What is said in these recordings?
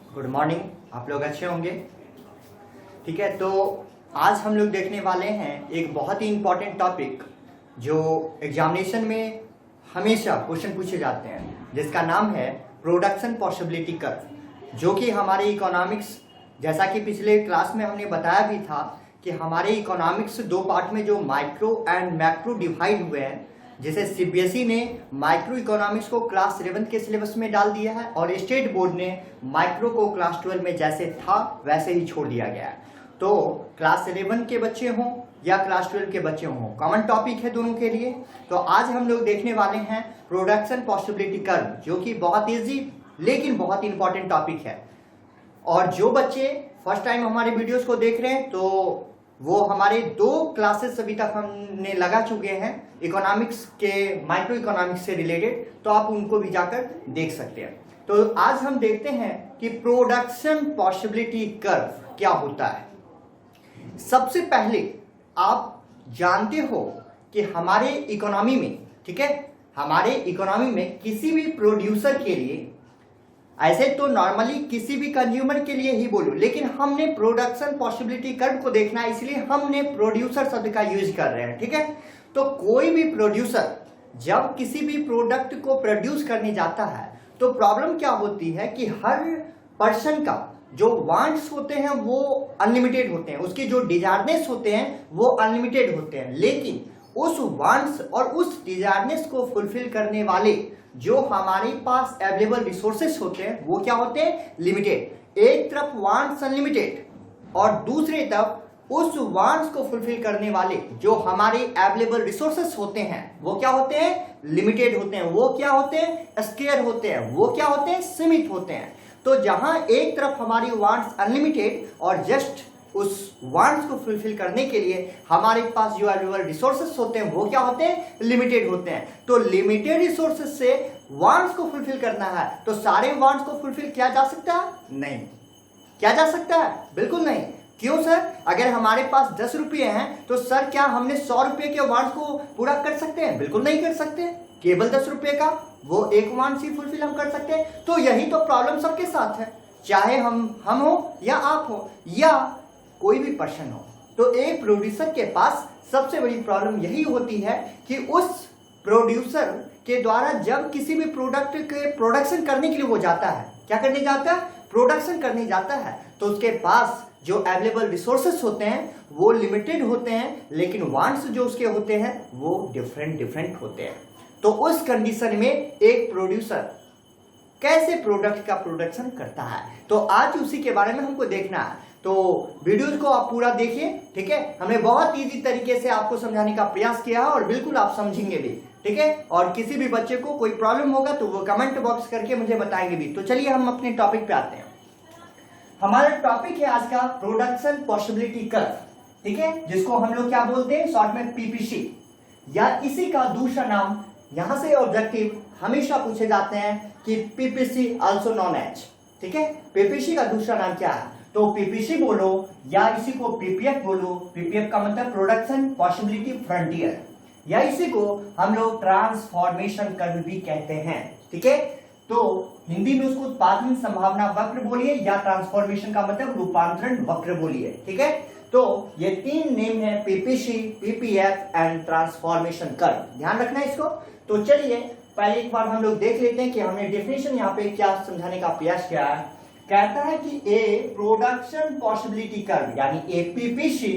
Good morning. आप लोग अच्छे होंगे। ठीक है, तो आज हम लोग देखने वाले हैं एक बहुत ही इम्पॉर्टेंट टॉपिक जो एग्जामिनेशन में हमेशा क्वेश्चन पूछे जाते हैं, जिसका नाम है प्रोडक्शन पॉसिबिलिटी कर्व, जो कि हमारे इकोनॉमिक्स, जैसा कि पिछले क्लास में हमने बताया भी था कि हमारे इकोनॉमिक्स दो पार्ट में जो माइक्रो एंड मैक्रो डिवाइड हुए हैं, जैसे सीबीएसई ने माइक्रो इकोनॉमिक्स को क्लास 11 के सिलेबस में डाल दिया है और स्टेट बोर्ड ने माइक्रो को क्लास 12 में जैसे था वैसे ही छोड़ दिया गया है। तो क्लास 11 के बच्चे हों या क्लास 12 के बच्चे हों, कॉमन टॉपिक है दोनों के लिए। तो आज हम लोग देखने वाले हैं प्रोडक्शन पॉसिबिलिटी कर्व, जो कि बहुत ईजी लेकिन बहुत इंपॉर्टेंट टॉपिक है। और जो बच्चे फर्स्ट टाइम हमारे वीडियोस को देख रहे हैं, तो वो हमारे 2 क्लासेस अभी तक हमने लगा चुके हैं इकोनॉमिक्स के, माइक्रो इकोनॉमिक्स से रिलेटेड, तो आप उनको भी जाकर देख सकते हैं। तो आज हम देखते हैं कि प्रोडक्शन पॉसिबिलिटी कर्व क्या होता है। सबसे पहले आप जानते हो कि हमारे इकोनॉमी में, ठीक है, हमारे इकोनॉमी में किसी भी प्रोड्यूसर के लिए, ऐसे तो नॉर्मली किसी भी कंज्यूमर के लिए ही बोलूं, लेकिन हमने प्रोडक्शन पॉसिबिलिटी कर्व को देखना है, इसलिए हमने प्रोड्यूसर शब्द का यूज कर रहे हैं। ठीक है, तो कोई भी प्रोड्यूसर जब किसी भी प्रोडक्ट को प्रोड्यूस करने जाता है, तो प्रॉब्लम क्या होती है कि हर पर्सन का जो वांट्स होते हैं वो अनलिमिटेड होते हैं, उसके जो डिजायरनेस होते हैं वो अनलिमिटेड होते हैं, लेकिन उस वांट्स और उस डिजायरनेस को फुलफिल करने वाले जो हमारे पास अवेलेबल रिसोर्सेस होते हैं वो क्या होते हैं, लिमिटेड। एक तरफ वांट्स अनलिमिटेड और दूसरी तरफ उस वांट्स को फुलफिल करने वाले जो हमारे अवेलेबल रिसोर्सेस होते हैं वो क्या होते हैं, लिमिटेड होते हैं। वो क्या होते हैं, स्केयर होते हैं। वो क्या होते हैं, सीमित होते हैं। तो जहां एक तरफ हमारी वांट्स अनलिमिटेड और जस्ट उस वांट्स को फुलफिल करने के लिए हमारे पास जो अवेलेबल रिसोर्सेस होते हैं वो क्या होते हैं, लिमिटेड होते हैं। तो लिमिटेड रिसोर्सेस से वांट्स को फुलफिल करना है, तो सारे वांट्स को फुलफिल किया जा सकता है? नहीं। क्या जा सकता है? बिल्कुल नहीं। क्यों सर? अगर हमारे पास 10 रुपये हैं तो सर क्या हमने 100 रुपये के वांट्स को पूरा कर सकते हैं? बिल्कुल नहीं कर सकते। केवल 10 रुपये का वो एक वांट्स ही फुलफिल हम कर सकते हैं। तो यही तो प्रॉब्लम सबके साथ है, चाहे हम हो या आप हो या कोई भी पर्सन हो। तो एक प्रोड्यूसर के पास सबसे बड़ी प्रॉब्लम यही होती है कि उस प्रोड्यूसर के द्वारा जब किसी भी प्रोडक्ट के प्रोडक्शन करने के लिए वो जाता है, क्या करने जाता है, प्रोडक्शन करने जाता है, तो उसके पास जो अवेलेबल रिसोर्सेस होते हैं वो लिमिटेड होते हैं, लेकिन वांट्स जो उसके होते हैं वो डिफरेंट होते हैं। तो उस कंडीशन में एक प्रोड्यूसर कैसे प्रोडक्ट का प्रोडक्शन करता है, तो आज उसी के बारे में हमको देखना है। तो वीडियोज को आप पूरा देखिए, ठीक है। हमने बहुत इजी तरीके से आपको समझाने का प्रयास किया है और बिल्कुल आप समझेंगे भी, ठीक है। और किसी भी बच्चे को कोई प्रॉब्लम होगा तो वो कमेंट बॉक्स करके मुझे बताएंगे भी। तो चलिए हम अपने टॉपिक पे आते हैं। हमारा टॉपिक है आज का प्रोडक्शन पॉसिबिलिटी कर्व, ठीक है, जिसको हम लोग क्या बोलते हैं, शॉर्ट में पीपीसी, या इसी का दूसरा नाम, यहां से ऑब्जेक्टिव हमेशा पूछे जाते हैं कि पीपीसी आल्सो नॉन एज, ठीक है। पीपीसी का दूसरा नाम क्या है, तो पीपीसी बोलो या इसी को पीपीएफ बोलो। पीपीएफ का मतलब प्रोडक्शन पॉसिबिलिटी फ्रंटियर, या इसी को हम लोग ट्रांसफॉर्मेशन कर्व भी कहते हैं, ठीक है। तो हिंदी में उसको उत्पादन संभावना वक्र बोलिए या ट्रांसफॉर्मेशन का मतलब रूपांतरण वक्र बोलिए, ठीक है। तो ये 3 नेम है, PPC, PPF and transformation curve. ध्यान रखना है इसको। तो चलिए पहले एक बार हम लोग देख लेते हैं कि हमने डेफिनेशन यहाँ पे क्या समझाने का प्रयास किया है। कहता है कि ए प्रोडक्शन पॉसिबिलिटी कर्व यानी a PPC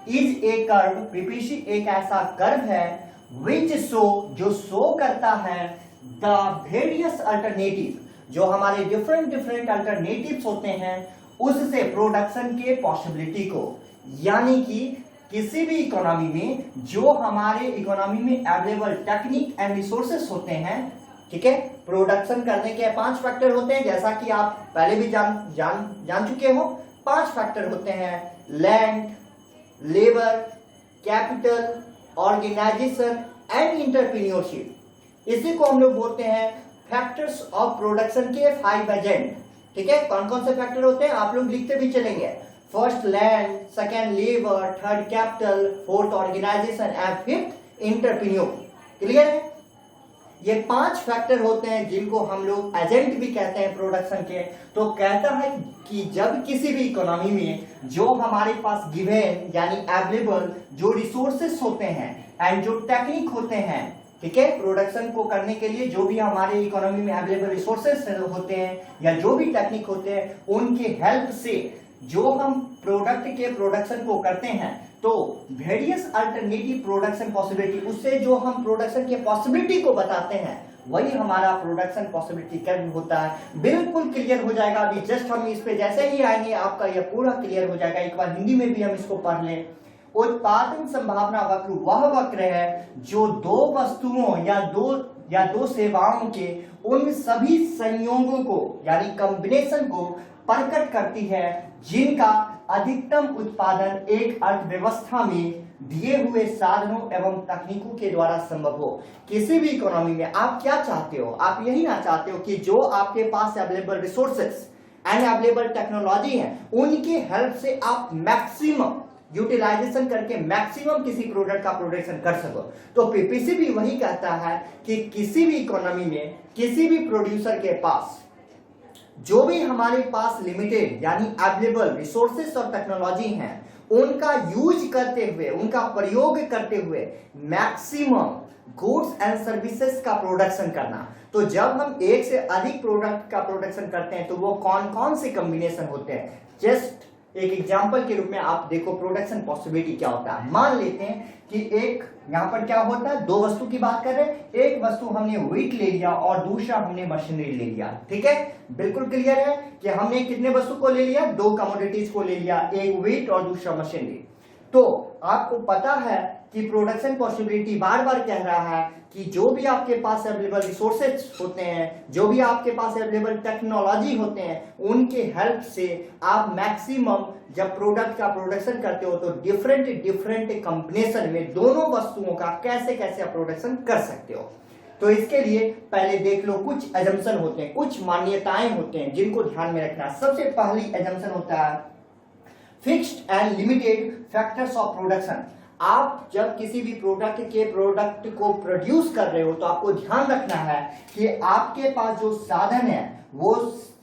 is a curve, PPC एक ऐसा कर्व है विच शो, जो शो करता है द वेरियस अल्टरनेटिव, जो हमारे डिफरेंट अल्टरनेटिव्स होते हैं उससे प्रोडक्शन के पॉसिबिलिटी को, यानी कि किसी भी इकोनॉमी में जो हमारे इकोनॉमी में अवेलेबल टेक्निक एंड रिसोर्सेस होते हैं, ठीक है, प्रोडक्शन करने के 5 फैक्टर होते हैं, जैसा कि आप पहले भी जान चुके हो। 5 फैक्टर होते हैं, land, labour, capital, organisation and entrepreneurship. इसी को हम लोग बोलते हैं फैक्टर्स ऑफ प्रोडक्शन के 5 एजेंट, ठीक है। कौन कौन से फैक्टर होते हैं आप लोग लिखते भी चलेंगे। First land, second labour, third capital, fourth organisation and fifth entrepreneur. Clear है? ये 5 फैक्टर होते हैं जिनको हम लोग एजेंट भी कहते हैं प्रोडक्शन के। तो कहता है कि जब किसी भी इकोनॉमी में जो हमारे पास गिवन यानी अवेलेबल जो रिसोर्सेस होते हैं एंड जो टेक्निक होते हैं, ठीक है, प्रोडक्शन को करने के लिए जो भी हमारे इकोनॉमी में अवेलेबल रिसोर्सेस होते हैं या जो भी टेक्निक होते हैं, उनके हेल्प से जो हम प्रोडक्ट के प्रोडक्शन को करते हैं तो वेरियस अल्टरनेटिव प्रोडक्शन पॉसिबिलिटी, उससे जो हम प्रोडक्शन के पॉसिबिलिटी को बताते हैं वही हमारा प्रोडक्शन पॉसिबिलिटी कर्व होता है। बिल्कुल क्लियर हो जाएगा। अभी जस्ट हम इस पे जैसे ही आएंगे आपका यह पूरा क्लियर हो जाएगा। एक बार हिंदी में भी हम इसको पढ़ लें। उत्पादन संभावना वक्र वह वक्र है जो दो वस्तुओं या दो सेवाओं के उन सभी संयोगों को यानी कॉम्बिनेशन को प्रकट करती है जिनका अधिकतम उत्पादन एक अर्थव्यवस्था में दिए हुए साधनों एवं तकनीकों के द्वारा संभव हो। किसी भी इकोनॉमी में आप क्या चाहते हो? आप यही ना चाहते हो कि जो आपके पास available resources and available technology है उनकी हेल्प से आप मैक्सिमम यूटिलाइजेशन करके मैक्सिमम किसी प्रोडक्ट का प्रोडक्शन कर सको। तो पीपीसी भी वही कहता है कि किसी भी इकोनॉमी में किसी भी प्रोड्यूसर के पास जो भी हमारे पास लिमिटेड यानी अवेलेबल रिसोर्सेस और टेक्नोलॉजी हैं उनका यूज करते हुए, उनका प्रयोग करते हुए मैक्सिमम गुड्स एंड सर्विसेज का प्रोडक्शन करना। तो जब हम एक से अधिक प्रोडक्ट का प्रोडक्शन करते हैं तो वो कौन कौन से कॉम्बिनेशन होते हैं, जस्ट एक एग्जांपल के रूप में आप देखो प्रोडक्शन पॉसिबिलिटी क्या होता है। मान लेते हैं कि एक यहां पर क्या होता है, दो वस्तु की बात कर रहे हैं। एक वस्तु हमने व्हीट ले लिया और दूसरा हमने मशीनरी ले लिया, ठीक है। बिल्कुल क्लियर है कि हमने कितने वस्तु को ले लिया, दो कमोडिटीज को ले लिया, एक व्हीट और दूसरा मशीनरी। तो आपको पता है कि प्रोडक्शन पॉसिबिलिटी बार बार कह रहा है कि जो भी आपके पास अवेलेबल रिसोर्सेज होते हैं, जो भी आपके पास अवेलेबल टेक्नोलॉजी होते हैं, उनके हेल्प से आप मैक्सिमम जब प्रोडक्ट का प्रोडक्शन करते हो तो डिफरेंट कॉम्बिनेशन में दोनों वस्तुओं का कैसे कैसे आप प्रोडक्शन कर सकते हो। तो इसके लिए पहले देख लो कुछ एजम्पशन होते हैं, कुछ मान्यताएं होते हैं जिनको ध्यान में रखना। सबसे पहली एजम्पशन होता है fixed and limited factors of production. आप जब किसी भी प्रोडक्ट को प्रोड्यूस कर रहे हो तो आपको ध्यान रखना है कि आपके पास जो साधन है वो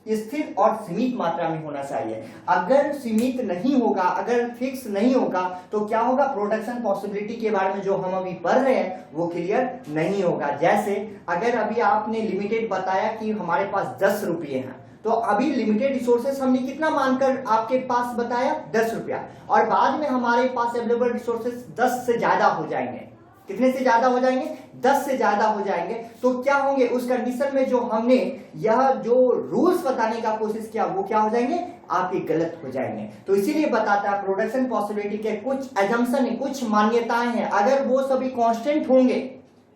स्थिर और सीमित मात्रा में होना चाहिए। अगर सीमित नहीं होगा, अगर फिक्स नहीं होगा तो क्या होगा, प्रोडक्शन पॉसिबिलिटी के बारे में जो हम अभी पढ़ रहे हैं वो क्लियर नहीं होगा। जैसे अगर अभी आपने लिमिटेड बताया कि हमारे पास 10 रुपये हैं, तो अभी लिमिटेड रिसोर्सेस हमने कितना मानकर आपके पास बताया, 10 रुपया, और बाद में हमारे पास अवेलेबल रिसोर्सेस 10 से ज्यादा हो जाएंगे। कितने से ज्यादा हो जाएंगे, 10 से ज्यादा हो जाएंगे। तो क्या होंगे, उस कंडीशन में जो हमने यह जो रूल्स बताने का कोशिश किया वो क्या हो जाएंगे, आपके गलत हो जाएंगे। तो इसीलिए बताता है प्रोडक्शन पॉसिबिलिटी के कुछ एजम्पशन है, कुछ मान्यताएं हैं। अगर वो सभी कांस्टेंट होंगे,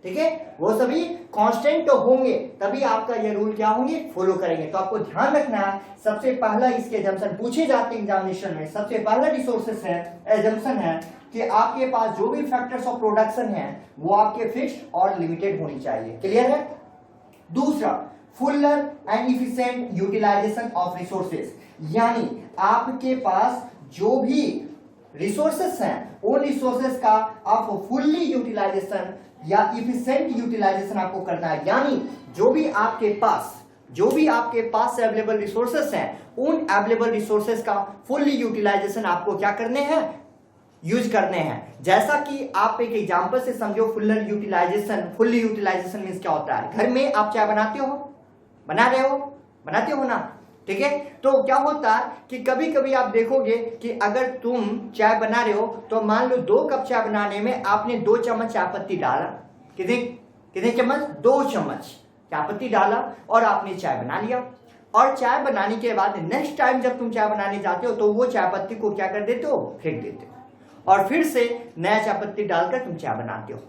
ठीक है, वो सभी कांस्टेंट तो होंगे तभी आपका ये रूल क्या होंगे, फॉलो करेंगे। तो आपको ध्यान रखना है, सबसे पहला इसके एजम्पशन पूछे जाते हैं एग्जामिनेशन में। सबसे पहला रिसोर्सेस है, एजम्पशन है कि आपके पास जो भी फैक्टर्स ऑफ प्रोडक्शन है वो आपके फिक्स्ड और लिमिटेड होनी चाहिए। क्लियर है। दूसरा, fuller and efficient utilisation of resources, यानी आपके पास जो भी रिसोर्सेस हैं उन रिसोर्सेस का आपको फुल्ली यूटिलाइजेशन या इफिशिएंट यूटिलाइजेशन आपको करना है। यानी जो भी आपके पास अवेलेबल रिसोर्सेस हैं उन अवेलेबल रिसोर्सेस का फुल्ली यूटिलाइजेशन आपको क्या करने हैं, यूज करने हैं। जैसा कि आप एक एग्जांपल से समझो, फुल्ली यूटिलाइजेशन मींस क्या होता है। घर में आप चाय बनाते हो ना, ठीक है। तो क्या होता है कि कभी कभी आप देखोगे कि अगर तुम चाय बना रहे हो तो मान लो 2 कप चाय बनाने में आपने 2 चम्मच चाय पत्ती डाला। कितने चम्मच, 2 चम्मच चाय पत्ती डाला और आपने चाय बना लिया। और चाय बनाने के बाद नेक्स्ट टाइम जब तुम चाय बनाने जाते हो तो वो चाय पत्ती को क्या कर देते हो, फेंक देते हो और फिर से नया चाय पत्ती डालकर तुम चाय बनाते हो।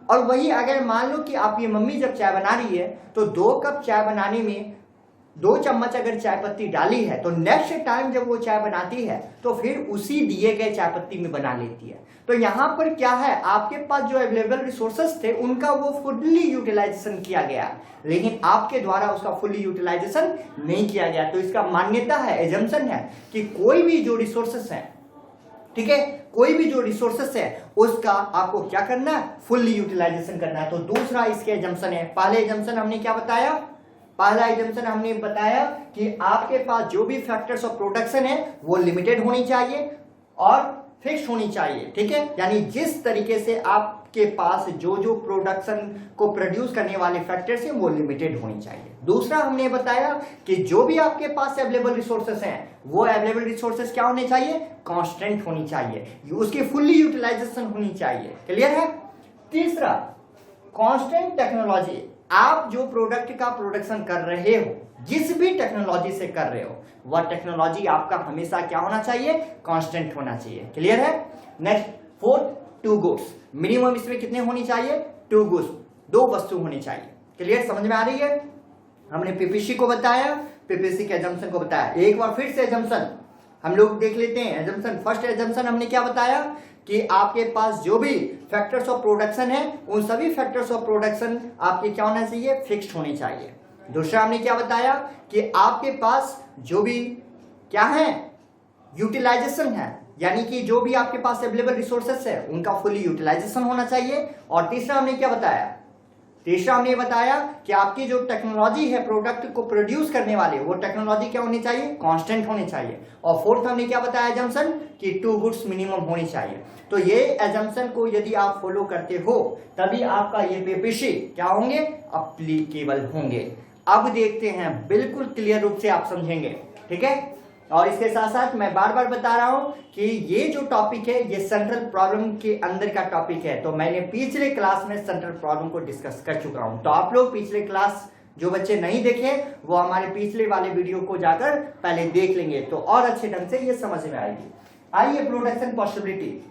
और वही अगर मान लो कि आपकी मम्मी जब चाय बना रही है तो 2 कप चाय बनाने में 2 चम्मच अगर चाय पत्ती डाली है तो नेक्स्ट टाइम जब वो चाय बनाती है तो फिर उसी दिए गए चाय पत्ती में बना लेती है। तो यहाँ पर क्या है, आपके पास जो अवेलेबल रिसोर्सेस थे उनका वो फुल्ली यूटिलाइजेशन किया गया, लेकिन आपके द्वारा उसका फुल्ली यूटिलाइजेशन नहीं किया गया। तो इसका मान्यता है, एजम्पशन है कि कोई भी जो रिसोर्सेस हैं ठीक है, कोई भी जो रिसोर्सेस है उसका आपको क्या करना है, फुल्ली यूटिलाइजेशन करना है। तो दूसरा इसके एजम्पशन है। पहले एजम्पशन हमने क्या बताया, पहला एजम्पशन हमने बताया कि आपके पास जो भी फैक्टर्स ऑफ प्रोडक्शन है वो लिमिटेड होनी चाहिए और फिक्स होनी चाहिए। ठीक है, यानी जिस तरीके से आपके पास जो जो प्रोडक्शन को प्रोड्यूस करने वाले फैक्टर्स हैं वो लिमिटेड होनी चाहिए। दूसरा हमने बताया कि जो भी आपके पास अवेलेबल रिसोर्सेस हैं वो अवेलेबल रिसोर्सेस क्या होने चाहिए, कांस्टेंट होनी चाहिए, उसकी फुल्ली यूटिलाइजेशन होनी चाहिए। क्लियर है। तीसरा, कांस्टेंट टेक्नोलॉजी। आप जो प्रोडक्ट का प्रोडक्शन कर रहे हो, जिस भी टेक्नोलॉजी से कर रहे हो, वह टेक्नोलॉजी आपका हमेशा क्या होना चाहिए, कांस्टेंट होना चाहिए। क्लियर है। Next, fourth, two goods. Minimum इसमें कितने होनी चाहिए, टू गुड्स, दो वस्तु होनी चाहिए। क्लियर, समझ में आ रही है। हमने पीपीसी को बताया, पीपीसी के एजम्पशन को बताया। एक बार फिर से एजम्पशन हम लोग देख लेते हैं। एजम्पशन, फर्स्ट एजम्पशन हमने क्या बताया कि आपके पास जो भी फैक्टर्स ऑफ प्रोडक्शन है उन सभी फैक्टर्स ऑफ प्रोडक्शन आपके क्या होना चाहिए, फिक्स्ड होने चाहिए। दूसरा हमने क्या बताया कि आपके पास जो भी क्या है, यूटिलाइजेशन है, यानी कि जो भी आपके पास अवेलेबल रिसोर्सेस है उनका फुली यूटिलाइजेशन होना चाहिए। और तीसरा हमने क्या बताया, तीसरा हमने बताया कि आपकी जो टेक्नोलॉजी है प्रोडक्ट को प्रोड्यूस करने वाले, वो टेक्नोलॉजी क्या होनी चाहिए, कांस्टेंट होनी चाहिए। और फोर्थ हमने क्या बताया एजम्पशन कि टू गुड्स मिनिमम होनी चाहिए। तो ये एजम्पशन को यदि आप फॉलो करते हो तभी आपका ये पीपीसी क्या होंगे, अप्लीकेबल होंगे। अब देखते हैं, बिल्कुल क्लियर रूप से आप समझेंगे। ठीक है। और इसके साथ साथ मैं बार बार बता रहा हूं कि ये जो टॉपिक है ये सेंट्रल प्रॉब्लम के अंदर का टॉपिक है। तो मैंने पिछले क्लास में सेंट्रल प्रॉब्लम को डिस्कस कर चुका हूं। तो आप लोग पिछले क्लास जो बच्चे नहीं देखे वो हमारे पिछले वाले वीडियो को जाकर पहले देख लेंगे तो और अच्छे ढंग से ये समझ में आएगी। आइए, प्रोडक्शन पॉसिबिलिटी।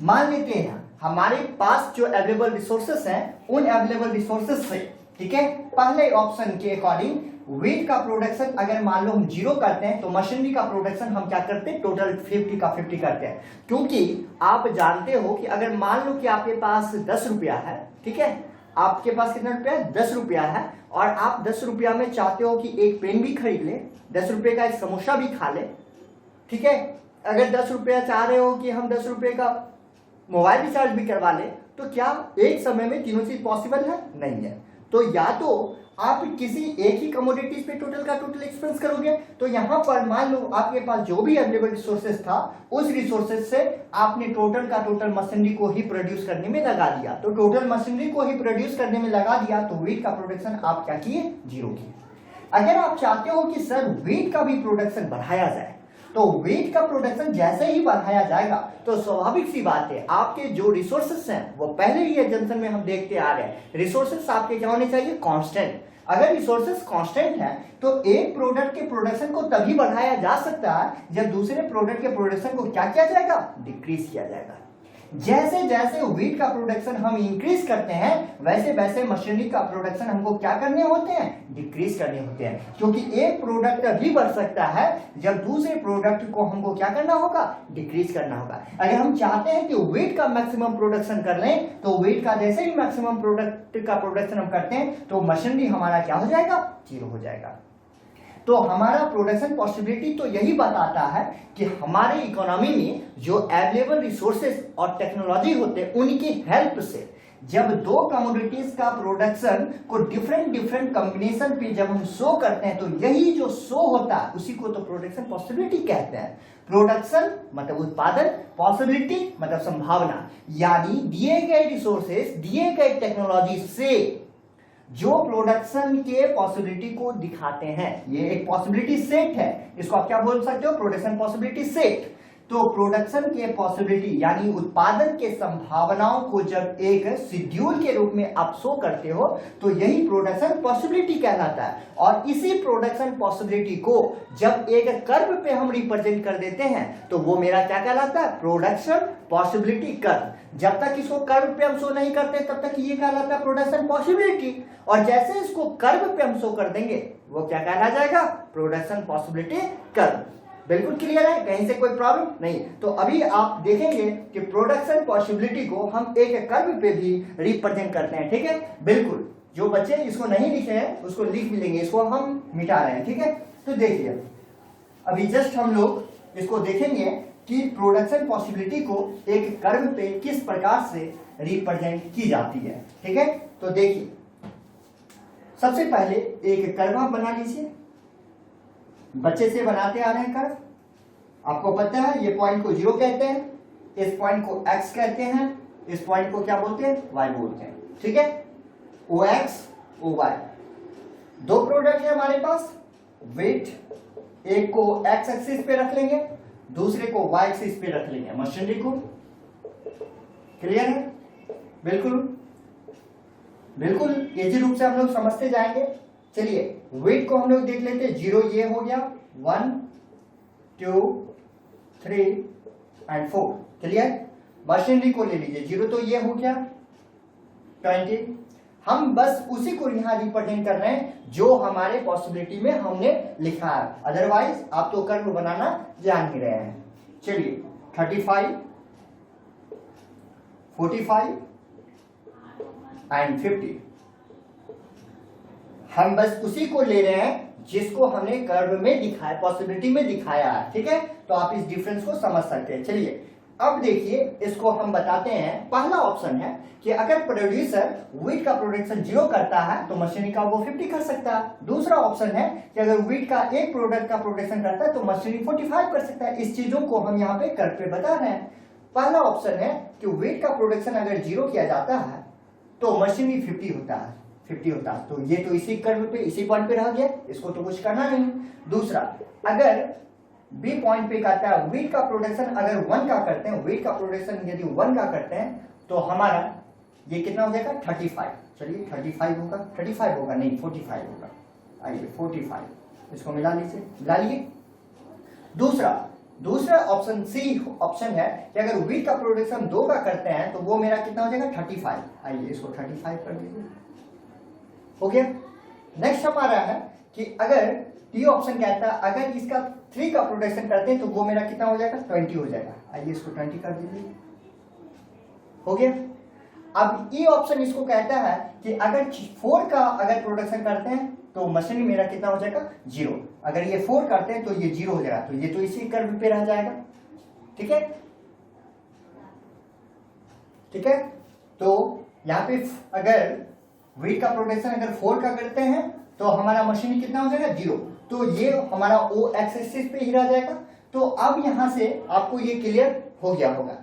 मान लेते हैं हमारे पास जो अवेलेबल रिसोर्सेस हैं उन अवेलेबल रिसोर्सेस से, ठीक है, पहले ऑप्शन के अकॉर्डिंग व्हीट का प्रोडक्शन अगर मान लो हम 0 करते हैं तो मशीनरी का प्रोडक्शन हम क्या करते हैं, टोटल 50 का 50 करते हैं। क्योंकि आप जानते हो कि अगर मान लो कि आपके पास 10 रुपया है, ठीक है, आपके पास कितना रुपया है, 10 रुपया है, और आप 10 रुपया में चाहते हो कि एक पेन भी खरीद ले, 10 रुपये का एक समोसा भी खा ले, ठीक है। अगर 10 रुपया चाह रहे हो कि हम 10 रुपये का मोबाइल रिचार्ज भी करवा ले, तो क्या एक समय में तीनों चीज पॉसिबल है, नहीं है। तो या तो आप किसी एक ही कमोडिटीज पे टोटल का टोटल एक्सपेंस करोगे, तो यहां पर मान लो आपके पास जो भी अवेलेबल रिसोर्सेज था उस रिसोर्सेज से आपने टोटल का टोटल मशीनरी को ही प्रोड्यूस करने में लगा दिया। तो टोटल मशीनरी को ही प्रोड्यूस करने में लगा दिया तो व्हीट का प्रोडक्शन आप क्या किए, 0 किए। अगर आप चाहते हो कि सर व्हीट का भी प्रोडक्शन बढ़ाया जाए, तो व्हीट का प्रोडक्शन जैसे ही बढ़ाया जाएगा तो स्वाभाविक सी बात है आपके जो रिसोर्सेस हैं वो पहले ही एजम्पशन में हम देखते आ रहे हैं, रिसोर्सेस आपके क्या होने चाहिए, कांस्टेंट। अगर रिसोर्सेस कांस्टेंट है तो एक प्रोडक्ट के प्रोडक्शन को तभी बढ़ाया जा सकता है जब दूसरे प्रोडक्ट के प्रोडक्शन को क्या किया जाएगा, डिक्रीज किया जाएगा। जैसे जैसे व्हीट का प्रोडक्शन हम इंक्रीज करते हैं वैसे वैसे मशीनरी का प्रोडक्शन हमको क्या करने होते हैं, डिक्रीज करने होते हैं। क्योंकि एक प्रोडक्ट भी बढ़ सकता है जब दूसरे प्रोडक्ट को हमको क्या करना होगा, डिक्रीज करना होगा। अगर हम चाहते हैं कि व्हीट का मैक्सिमम प्रोडक्शन कर लें तो व्हीट का जैसे ही मैक्सिमम प्रोडक्ट का प्रोडक्शन हम करते हैं तो मशीनरी हमारा क्या हो जाएगा, 0 हो जाएगा। तो हमारा प्रोडक्शन पॉसिबिलिटी तो यही बताता है कि हमारे इकोनॉमी में जो अवेलेबल रिसोर्सेज और टेक्नोलॉजी होते हैं उनकी हेल्प से जब दो कमोडिटीज का प्रोडक्शन को डिफरेंट कॉम्बिनेशन पे जब हम शो करते हैं तो यही जो शो होता है उसी को तो प्रोडक्शन पॉसिबिलिटी कहते हैं। प्रोडक्शन मतलब उत्पादन, पॉसिबिलिटी मतलब संभावना, यानी दिए गए रिसोर्सेज, दिए गए टेक्नोलॉजी से जो प्रोडक्शन के पॉसिबिलिटी को दिखाते हैं, ये एक पॉसिबिलिटी सेट है, इसको आप क्या बोल सकते हो, प्रोडक्शन पॉसिबिलिटी सेट। तो प्रोडक्शन के पॉसिबिलिटी यानी उत्पादन के संभावनाओं को जब एक शेड्यूल के रूप में आप शो करते हो तो यही प्रोडक्शन पॉसिबिलिटी कहलाता है। और इसी प्रोडक्शन पॉसिबिलिटी को जब एक कर्व पे हम रिप्रेजेंट कर देते हैं तो वो मेरा क्या कहलाता है, प्रोडक्शन पॉसिबिलिटी कर्व। जब तक इसको कर्व पे हम शो नहीं करते तब तक ये कहलाता है प्रोडक्शन पॉसिबिलिटी, और जैसे इसको कर्व पे हम शो कर देंगे वो क्या कहला जाएगा, प्रोडक्शन पॉसिबिलिटी कर्व। बिल्कुल क्लियर है, कहीं से कोई प्रॉब्लम नहीं। तो अभी आप देखेंगे कि प्रोडक्शन पॉसिबिलिटी को हम एक कर्व पे भी रिप्रेजेंट करते हैं, ठीक है। बिल्कुल, जो बच्चे इसको नहीं लिखे हैं उसको लिख भी लेंगे, इसको हम मिटा रहे हैं, ठीक है। तो देखिए अभी जस्ट हम लोग इसको देखेंगे कि प्रोडक्शन पॉसिबिलिटी को एक कर्व पे किस प्रकार से रिप्रेजेंट की जाती है। ठीक है, तो देखिए सबसे पहले एक कर्व आप बना लीजिए, बच्चे से बनाते आ रहे हैं कर्व, आपको पता है ये पॉइंट को 0 कहते हैं, इस पॉइंट को x कहते हैं, इस पॉइंट को क्या बोलते हैं, y बोलते हैं। ठीक है, OX OY दो प्रोडक्ट है हमारे पास, वेट एक को x एक्सिस पे रख लेंगे, दूसरे को y एक्सिस पे रख लेंगे मशीनरी को। क्लियर है, बिल्कुल बिल्कुल इजी रूप से हम लोग समझते जाएंगे। चलिए वेट को हम लोग देख लेते हैं, 0 ये हो गया, 1 2 3 एंड 4। क्लियर, मशीनरी को ले लीजिए, 0 तो ये हो गया 20। हम बस उसी को यहां रिप्रेजेंट कर रहे हैं जो हमारे पॉसिबिलिटी में हमने लिखा है, अदरवाइज आप तो कर्व बनाना जान ही रहे हैं। चलिए 35 45 एंड 50, हम बस उसी को ले रहे हैं जिसको हमने कर्व में दिखाया, पॉसिबिलिटी में दिखाया है। ठीक है, तो आप इस डिफरेंस को समझ सकते हैं। चलिए अब देखिए इसको हम बताते हैं। पहला ऑप्शन है कि अगर प्रोड्यूसर व्हीट का प्रोडक्शन 0 करता है तो मशीनरी का वो 50 कर सकता है। दूसरा ऑप्शन है कि अगर व्हीट का एक प्रोडक्ट का प्रोडक्शन करता है तो मशीनरी 45 कर सकता है। इस चीजों को हम यहाँ पे कर्व पे बता रहे हैं। पहला ऑप्शन है कि व्हीट का प्रोडक्शन अगर 0 किया जाता है तो मशीनरी 50 होता है, 50 होता है, तो ये तो इसी कर्व पे, इसी पॉइंट पे रह गया, इसको तो कुछ करना नहीं। दूसरा, अगर बी पॉइंट पे कहता है व्हीट का प्रोडक्शन अगर 1 का करते हैं, व्हीट का प्रोडक्शन यदि 1 का करते हैं तो हमारा ये कितना हो जाएगा 35। चलिए 35 होगा, 35 होगा नहीं 45 होगा। आइए 45 इसको मिला लीजिए, मिला लिए। दूसरा ऑप्शन सी ऑप्शन है कि अगर व्हीट का प्रोडक्शन 2 का करते हैं तो वो मेरा कितना हो जाएगा 35। आइए इसको 35 कर दीजिए, हो गया। नेक्स्ट हमारा है कि अगर डी ऑप्शन कहता है अगर इसका 3 का प्रोडक्शन करते हैं तो वो मेरा कितना हो जाएगा 20 हो जाएगा। आइए इसको 20 कर दीजिए, हो गया। अब ई ऑप्शन इसको कहता है कि अगर 4 का अगर प्रोडक्शन करते हैं तो मशीन मेरा कितना हो जाएगा 0। अगर ये 4 करते हैं तो ये 0 हो जाएगा, तो ये तो इसी कर्व पे रह जाएगा। ठीक है, ठीक है, तो यहाँ पे अगर व्हीट का प्रोडक्शन अगर 4 का करते हैं तो हमारा मशीन कितना हो जाएगा 0, तो ये हमारा ओ एक्सिस पे ही रह जाएगा। तो अब यहां से आपको ये क्लियर हो गया होगा।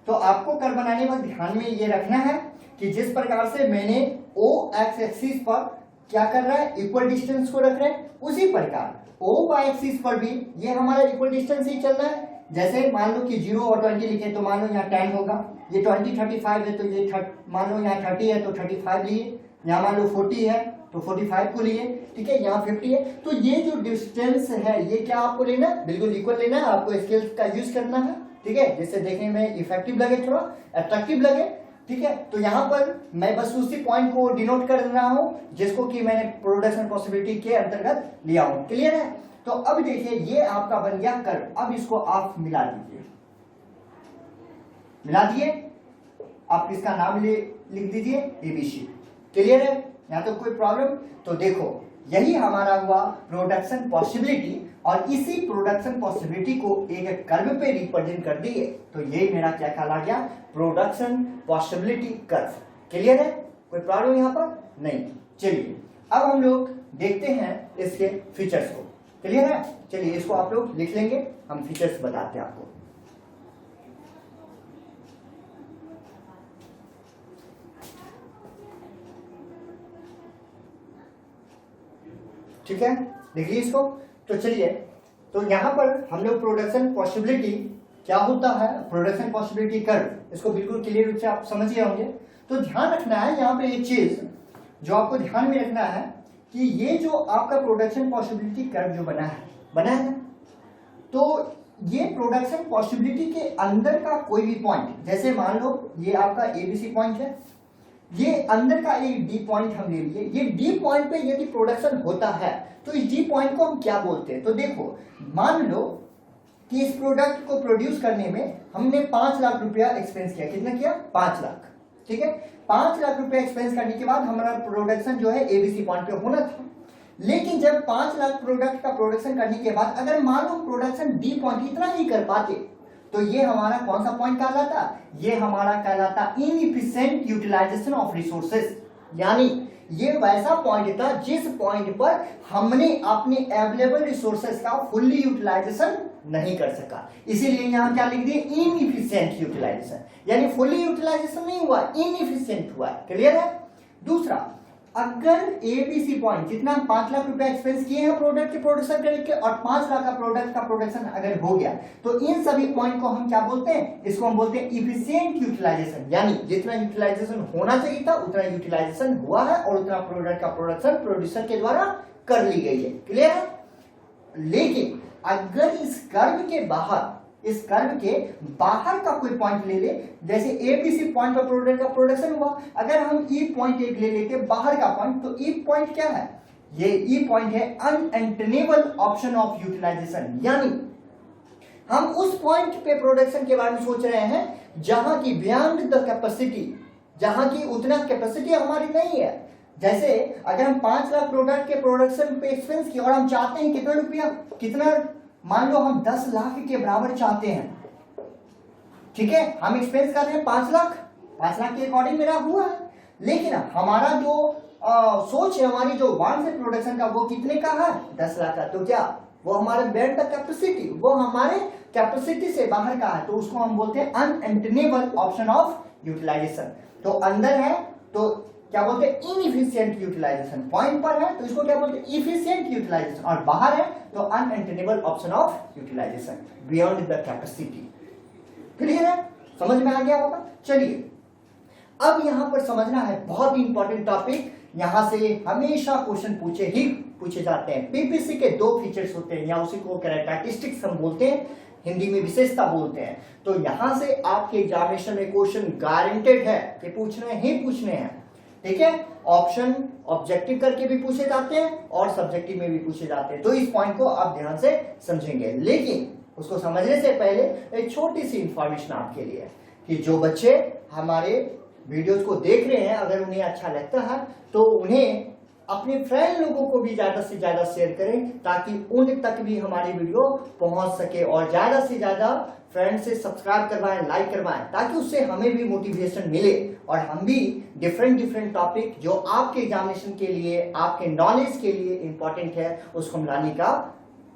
तो आपको कर्व बनाने वक्त ध्यान में ये रखना है कि जिस प्रकार से मैंने ओ एक्सिस पर क्या कर रहा है, इक्वल डिस्टेंस को रख रहे हैं, उसी प्रकार ओ वाई एक्सिस पर भी ये हमारा इक्वल डिस्टेंस ही चल रहा है। जैसे मान लो कि 0 और 20 लिखे तो मान लो यहाँ 10 होगा, ये 20 35 है तो ये मान लो यहाँ 30 है तो 35 लिए, यहाँ मान लो 40 है तो 45 को लिए। ठीक है, यहाँ 50 है, तो ये जो डिस्टेंस है ये क्या आपको लेना है, बिल्कुल इक्वल लेना है, आपको स्केल का यूज करना है। ठीक है, जिससे देखने में इफेक्टिव लगे, थोड़ा अट्रैक्टिव लगे। ठीक है, तो यहाँ पर मैं बस उसी पॉइंट को डिनोट कर रहा हूँ जिसको कि मैंने प्रोडक्शन पॉसिबिलिटी के अंतर्गत लिया हूँ। क्लियर है, तो अब देखिए ये आपका बन गया कर्व। अब इसको आप मिला दीजिए, मिला दिए, आप इसका नाम लिख दीजिए एबीसी। क्लियर है, यहाँ तो कोई प्रॉब्लम। तो देखो यही हमारा हुआ प्रोडक्शन पॉसिबिलिटी, और इसी प्रोडक्शन पॉसिबिलिटी को एक कर्व पे रिप्रेजेंट कर दिए तो ये मेरा क्या कहला गया, प्रोडक्शन पॉसिबिलिटी कर्व। क्लियर है, कोई प्रॉब्लम यहाँ पर नहीं। चलिए अब हम लोग देखते हैं इसके फीचर्स को। क्लियर है, चलिए इसको आप लोग लिख लेंगे, हम फीचर्स बताते हैं आपको। ठीक है, लिख लीजिए इसको। तो चलिए, तो यहां पर हम लोग प्रोडक्शन पॉसिबिलिटी क्या होता है, प्रोडक्शन पॉसिबिलिटी कर्व, इसको बिल्कुल क्लियर रूप से आप समझ गए होंगे। तो ध्यान रखना है यहाँ पे एक चीज जो आपको ध्यान में रखना है कि ये जो आपका प्रोडक्शन पॉसिबिलिटी कर्व जो बना है, तो ये प्रोडक्शन पॉसिबिलिटी के अंदर का कोई भी पॉइंट, जैसे मान लो ये आपका एबीसी पॉइंट है, ये अंदर का एक डी पॉइंट हम ले लिए, ये डी पॉइंट पे यदि प्रोडक्शन होता है तो इस डी पॉइंट को हम क्या बोलते हैं। तो देखो मान लो कि इस प्रोडक्ट को प्रोड्यूस करने में हमने 5 लाख रुपया एक्सपेंस किया। कितना किया, 5 लाख। ठीक है, 5 लाख रुपया एक्सपेंस करने के बाद हमारा प्रोडक्शन जो है एबीसी पॉइंट पे होना था। लेकिन जब 5 लाख प्रोडक्ट का प्रोडक्शन करने के बाद अगर मान लो प्रोडक्शन डी पॉइंट इतना ही कर पाते तो ये हमारा कौन सा पॉइंट कहलाता, ये हमारा कहलाता इनएफिशिएंट यूटिलाइजेशन ऑफ रिसोर्सेज। यानी ये वैसा पॉइंट था जिस पॉइंट पर हमने अपने अवेलेबल रिसोर्सेज का फुल्ली यूटिलाइजेशन नहीं कर सका, इसीलिए यहां क्या लिख दिए, इनएफिशिएंट यूटिलाइजेशन, यानी फुल्ली यूटिलाइजेशन नहीं हुआ, इनएफिशिएंट हुआ। क्लियर है। दूसरा, अगर एबीसी पॉइंट, जितना 5 लाख रुपए एक्सपेंस किए हैं प्रोडक्ट के प्रोडक्शन करने के और 5 लाख का प्रोडक्ट का प्रोडक्शन अगर हो गया, तो इन सभी पॉइंट को हम क्या बोलते हैं, इसको हम बोलते हैं इफिशिएंट यूटिलाइजेशन। यानी जितना यूटिलाइजेशन होना चाहिए था उतना यूटिलाइजेशन हुआ है और उतना प्रोडक्ट का प्रोडक्शन प्रोड्यूसर के द्वारा कर ली गई है। क्लियर है। लेकिन अगर इस कर्व के बाहर, इस कर्व के बाहर का कोई पॉइंट ले ले, जैसे एबीसी पॉइंट पर प्रोडक्ट का प्रोडक्शन हुआ, अगर हम ई पॉइंट एक ले लेते बाहर का पॉइंट, तो ई पॉइंट क्या है, ये ई पॉइंट है अनएंटेनेबल ऑप्शन ऑफ यूटिलाइजेशन। यानी हम उस पॉइंट पे प्रोडक्शन के बारे में सोच रहे हैं जहां की बियॉन्ड द कैपेसिटी, जहां की उतना कैपेसिटी हमारी नहीं है। जैसे अगर हम 5 लाख प्रोडक्ट के प्रोडक्शन पे एक्सपेंस किया और हम चाहते हैं कितना रुपया, कितना, मान लो हम 10 लाख के बराबर चाहते हैं, ठीक है, हम एक्सपेंस कर रहे हैं 5 लाख, 5 लाख के अकॉर्डिंग मेरा हुआ है, लेकिन हमारा जो सोच है, हमारी जो वांट है प्रोडक्शन का, वो कितने का है, 10 लाख का। तो क्या वो हमारे बेड का कैपेसिटी, वो हमारे कैपेसिटी से बाहर का है, तो उसको हम बोलते हैं अनएंटेनेबल ऑप्शन ऑफ यूटिलाइजेशन। तो अंदर है तो क्या बोलते हैं, इनएफिशिएंट यूटिलाइजेशन, पॉइंट पर है तो इसको क्या बोलते हैं, इफिशिएंट यूटिलाइजेशन, और बाहर है तो unattainable option of utilization, beyond the capacity. Clear है, समझ में आ गया होगा। चलिए अब यहां पर समझना है बहुत ही इंपॉर्टेंट टॉपिक, यहां से हमेशा क्वेश्चन पूछे जाते हैं। पीपीसी के 2 फीचर्स होते हैं, या उसी को कैरेक्टरिस्टिक्स हम बोलते हैं, हिंदी में विशेषता बोलते हैं। तो यहां से आपके एग्जामिनेशन में क्वेश्चन गारंटेड है कि पूछने हैं। ठीक है, ऑप्शन ऑब्जेक्टिव करके भी पूछे जाते हैं और सब्जेक्टिव में भी पूछे जाते हैं, तो इस पॉइंट को आप ध्यान से समझेंगे। लेकिन उसको समझने से पहले एक छोटी सी इंफॉर्मेशन आपके लिए, कि जो बच्चे हमारे वीडियोस को देख रहे हैं, अगर उन्हें अच्छा लगता है तो उन्हें अपने फ्रेंड लोगों को भी ज्यादा से ज्यादा शेयर करें, ताकि उन तक भी हमारी वीडियो पहुंच सके, और ज्यादा से ज्यादा फ्रेंड से सब्सक्राइब करवाएं, लाइक करवाएं, ताकि उससे हमें भी मोटिवेशन मिले और हम भी डिफरेंट टॉपिक जो आपके एग्जामिनेशन के लिए, आपके नॉलेज के लिए इंपॉर्टेंट है, उसको हम लाने का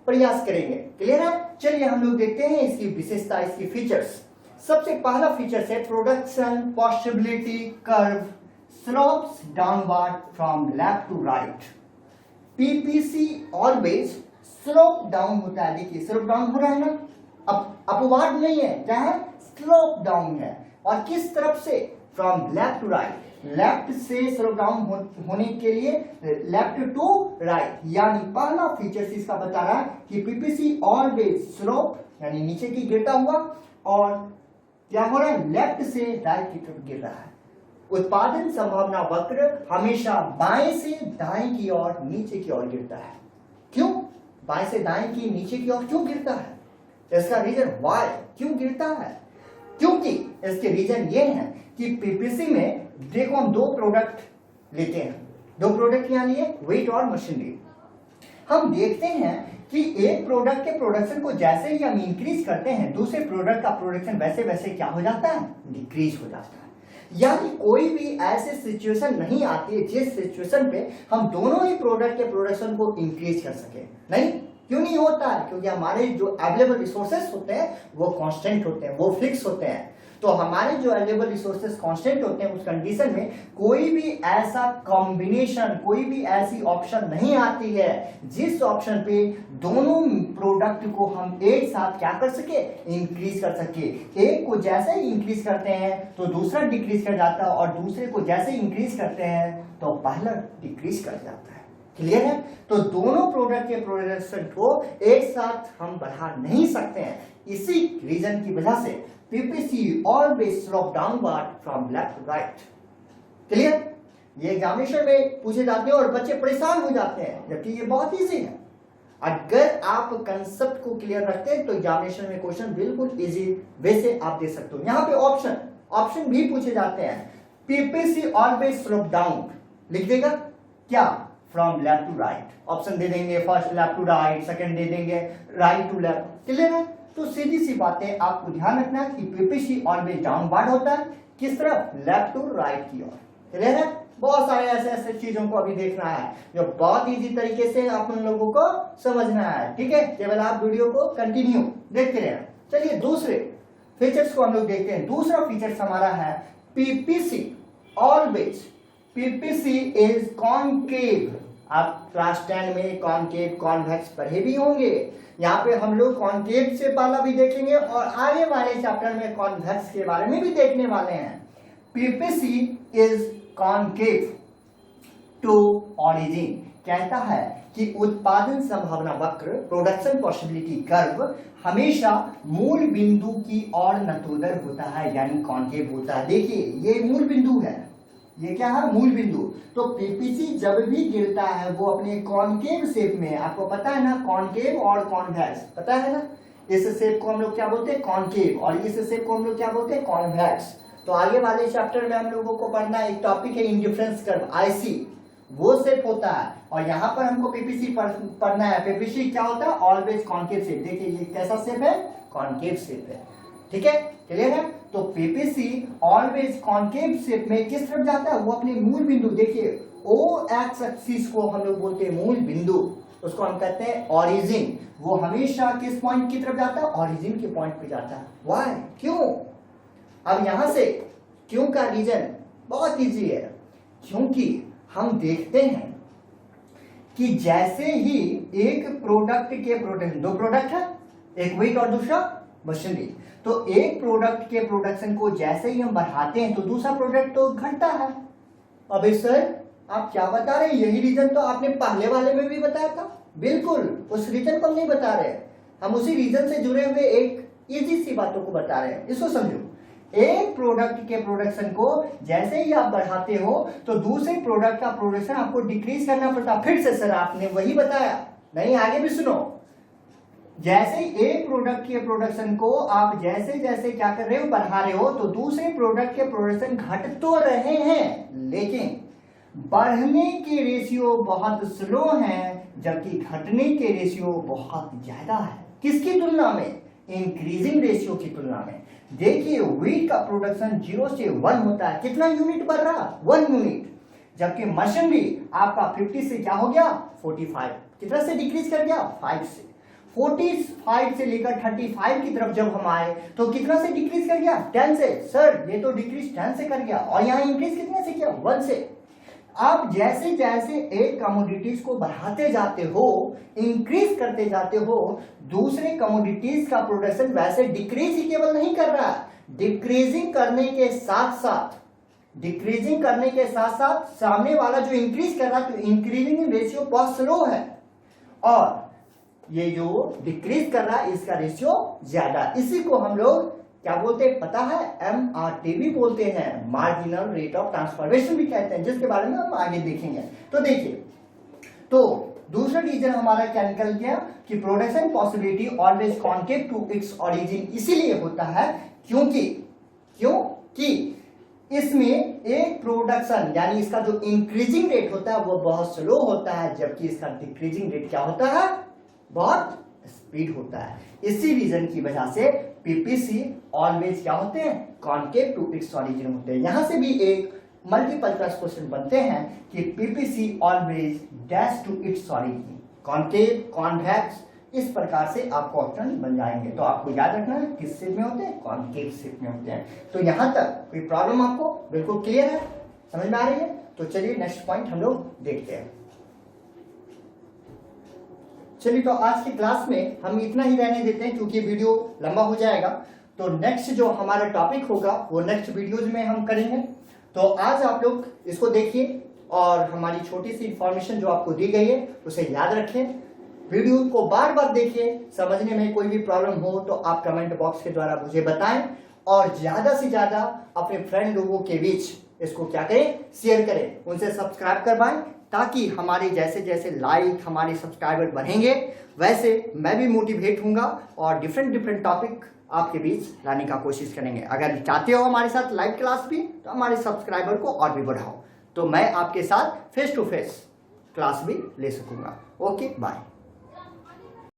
प्रयास करेंगे। क्लियर है। चलिए हम लोग देखते हैं इसकी विशेषता, इसकी फीचर्स। सबसे पहला फीचर है production possibility curve slopes downward from left to right। PPC always slope down होता है। देखिए स्लोप डाउन हो रहा है ना, अपवार्ड नहीं है, क्या है, स्लोप डाउन है। और किस तरफ से, फ्रॉम लेफ्ट टू राइट, लेफ्ट से स्लोप डाउन होने के लिए लेफ्ट टू राइट। यानी पहला फीचर इसका बता रहा है कि पीपीसी ऑलवेज स्लोप, यानी नीचे की गिरता हुआ, और क्या हो रहा है, लेफ्ट से राइट की तरफ गिर रहा है। उत्पादन संभावना वक्र हमेशा बाएं से दाएं की ओर, नीचे की ओर गिरता है। क्यों बाएं से दाएं की, नीचे की ओर क्यों गिरता है, इसका रीजन वाई, क्यों गिरता है, क्योंकि इसके रीजन ये है कि पीपीसी में देखो हम 2 प्रोडक्ट लेते हैं, 2 प्रोडक्ट यहाँ लिए, वेट और मशीनरी। हम देखते हैं कि एक प्रोडक्ट के प्रोडक्शन को जैसे ही हम इंक्रीज करते हैं, दूसरे प्रोडक्ट का प्रोडक्शन वैसे वैसे क्या हो जाता है, डिक्रीज हो जाता है। यानी कोई भी ऐसे सिचुएशन नहीं आती है जिस सिचुएशन पे हम दोनों ही प्रोडक्ट के प्रोडक्शन को इंक्रीज कर सके। नहीं, क्यों नहीं होता है, क्योंकि हमारे जो अवेलेबल रिसोर्सेस होते हैं वो कांस्टेंट होते हैं, वो फिक्स होते हैं। तो हमारे जो अवेलेबल रिसोर्सेस कांस्टेंट होते हैं, उस कंडीशन में कोई भी ऐसा कॉम्बिनेशन, कोई भी ऐसी ऑप्शन नहीं आती है जिस ऑप्शन पे दोनों प्रोडक्ट को हम एक साथ क्या कर सके, इंक्रीज कर सके। एक को जैसे ही इंक्रीज करते हैं तो दूसरा डिक्रीज कर जाता है, और दूसरे को जैसे इंक्रीज करते हैं तो पहला डिक्रीज कर जाता है। क्लियर है। तो दोनों प्रोडक्ट के प्रोडक्शन को एक साथ हम बढ़ा नहीं सकते हैं। इसी रीजन की वजह से PPC always slope downward from left to right. Clear. ये एग्जामिनेशन में पूछे जाते हैं और बच्चे परेशान हो जाते हैं, जबकि ये बहुत इजी है। अगर आप कंसेप्ट को क्लियर रखते हैं तो एग्जामिनेशन में क्वेश्चन बिल्कुल इजी वे से आप दे सकते हो। यहाँ पे ऑप्शन भी पूछे जाते हैं। पीपीसी ऑलवेज स्लोप डाउन लिख देगा क्या, from left to right. Option दे देंगे, first left to right, second दे देंगे राइट टू लेफ्ट। क्लियर है। तो सीधी सी बातें आपको ध्यान रखना कि पीपीसी ऑलवेज डाउनवर्ड होता है, किस तरफ, लेफ्ट टू राइट की ओर। क्लियर है? बहुत सारे ऐसे ऐसे चीजों को अभी देखना है जो बहुत इजी तरीके से आप उन लोगों को समझना है। ठीक है, केवल आप वीडियो को कंटिन्यू देखते रहना। चलिए दूसरे फीचर्स को हम लोग देखते हैं। दूसरा फीचर्स हमारा है PPC always, PPC is concave. आप क्लास 10 में कॉनकेव कॉन्वेक्स पढ़े भी होंगे। यहाँ पे हम लोग कॉनकेव से पहला भी देखेंगे और आगे वाले चैप्टर में कॉन्वेक्स के बारे में भी देखने वाले हैं। PPC is concave to origin, कहता है कि उत्पादन संभावना वक्र, प्रोडक्शन पॉसिबिलिटी कर्व हमेशा मूल बिंदु की ओर नतोदर होता है, यानी कॉनकेव होता है। देखिए ये मूल बिंदु है, ये क्या है, मूल बिंदु। तो पीपीसी जब भी गिरता है वो अपने कॉनकेव शेप में, आपको पता है ना, कॉनकेव और कॉन्वेक्स पता है ना। इस शेप को हम लोग क्या बोलते हैं, कॉनकेव, और इस शेप को हम लोग क्या बोलते हैं, कॉन्वेक्स। तो आगे वाले चैप्टर में हम लोगों को पढ़ना एक टॉपिक है इंडिफरेंस कर्व, आईसी, वो शेप होता है। और यहाँ पर हमको पीपीसी पढ़ना है। पीपीसी क्या होता है, ऑलवेज कॉनकेव शेप। देखिए ये कैसा शेप है, कॉनकेव शेप है। ठीक है, क्लियर है? तो पीपीसी ऑलवेज कॉनकेव शेप में किस तरफ जाता है, वो अपने मूल बिंदु, देखिए ओ एक्स एक्सिस को हम लोग बोलते हैं मूल बिंदु, उसको हम कहते हैं ओरिजिन। वो हमेशा किस पॉइंट की तरफ जाता है, ओरिजिन के पॉइंट पे जाता है। व्हाई, क्यों? अब यहां से क्यों का रीजन बहुत इजी है, क्योंकि हम देखते हैं कि जैसे ही एक प्रोडक्ट के प्रोडक्शन, दो प्रोडक्ट है, एक वेट और दूसरा मशीनरी, तो एक प्रोडक्ट के प्रोडक्शन को जैसे ही हम बढ़ाते हैं तो दूसरा प्रोडक्ट तो घटता है। अबे सर आप क्या बता रहे हैं, यही रीजन तो आपने पहले वाले में भी बताया था। बिल्कुल, उस रीजन को हम नहीं बता रहे, हम उसी रीजन से जुड़े हुए एक इजी सी बातों को बता रहे हैं। इसको समझो, एक प्रोडक्ट के प्रोडक्शन को जैसे ही आप बढ़ाते हो तो दूसरे प्रोडक्ट का प्रोडक्शन आपको डिक्रीज करना पड़ता। फिर से सर आपने वही बताया, नहीं आगे भी सुनो। जैसे एक प्रोडक्ट के प्रोडक्शन को आप जैसे जैसे क्या कर रहे हो, बढ़ा रहे हो, तो दूसरे प्रोडक्ट के प्रोडक्शन घट तो रहे हैं, लेकिन बढ़ने के रेशियो बहुत स्लो है, जबकि घटने के रेशियो बहुत ज्यादा है। किसकी तुलना में, इंक्रीजिंग रेशियो की तुलना में। देखिए व्हीट का प्रोडक्शन 0 से 1 होता है, कितना यूनिट बढ़ रहा, 1 यूनिट, जबकि मशीनरी आपका 50 से क्या हो गया, 45, कितना से डिक्रीज कर गया, 5 से। 45 से लेकर 35 की तरफ जब हम आए तो कितना से डिक्रीज कर गया, 10 से। सर ये तो डिक्रीज 10 से कर गया, और यहाँ इंक्रीज कितने से किया, 1 से। आप जैसे जैसे एक कमोडिटीज को बढ़ाते जाते हो, इंक्रीज करते जाते हो, दूसरे कमोडिटीज का प्रोडक्शन वैसे डिक्रीज ही केवल नहीं कर रहा, डिक्रीजिंग करने के साथ साथ सामने वाला जो इंक्रीज कर रहा है, तो इंक्रीजिंग रेशियो बहुत स्लो है, और ये जो डिक्रीज कर रहा है इसका रेशियो ज्यादा। इसी को हम लोग क्या बोलते हैं पता है, MRTB बोलते हैं, मार्जिनल रेट ऑफ ट्रांसफॉर्मेशन भी कहते हैं, जिसके बारे में हम आगे देखेंगे। तो देखिए, तो दूसरा रीजन हमारा क्या निकल गया कि production possibility always concave to its origin इसीलिए होता है क्योंकि इसमें एक प्रोडक्शन यानी इसका जो इंक्रीजिंग रेट होता है वो बहुत स्लो होता है, जबकि इसका डिक्रीजिंग रेट क्या होता है, बहुत स्पीड होता है। इसी रीजन की वजह से पीपीसी ऑलवेज क्या होते हैं, कॉनकेव टू इट्स ओरिजिन होते हैं। यहां से भी एक मल्टीपल चॉइस क्वेश्चन बनते हैं कि PPC always dash to its origin, concave, convex, इस प्रकार से आपको ऑप्शन बन जाएंगे। तो आपको याद रखना है किस शेप में होते हैं, कॉनकेव शेप में होते हैं। तो यहां तक कोई प्रॉब्लम आपको बिल्कुल क्लियर है, समझ में आ रही है? तो चलिए नेक्स्ट पॉइंट हम लोग देखते हैं। चलिए, तो आज की क्लास में हम इतना ही रहने देते हैं क्योंकि वीडियो लंबा हो जाएगा। तो नेक्स्ट जो हमारा टॉपिक होगा वो नेक्स्ट वीडियोज में हम करेंगे। तो आज आप लोग इसको देखिए और हमारी छोटी सी इंफॉर्मेशन जो आपको दी गई है उसे याद रखें, वीडियो को बार बार देखिए। समझने में कोई भी प्रॉब्लम हो तो आप कमेंट बॉक्स के द्वारा मुझे बताएं, और ज्यादा से ज्यादा अपने फ्रेंड लोगों के बीच इसको क्या करें, शेयर करें, उनसे सब्सक्राइब करवाएं, ताकि हमारे जैसे जैसे लाइक, हमारे सब्सक्राइबर बढ़ेंगे, वैसे मैं भी मोटिवेट होऊंगा और डिफरेंट टॉपिक आपके बीच लाने का कोशिश करेंगे। अगर चाहते हो हमारे साथ लाइव क्लास भी, तो हमारे सब्सक्राइबर को और भी बढ़ाओ, तो मैं आपके साथ फेस टू फेस क्लास भी ले सकूंगा। Okay, bye.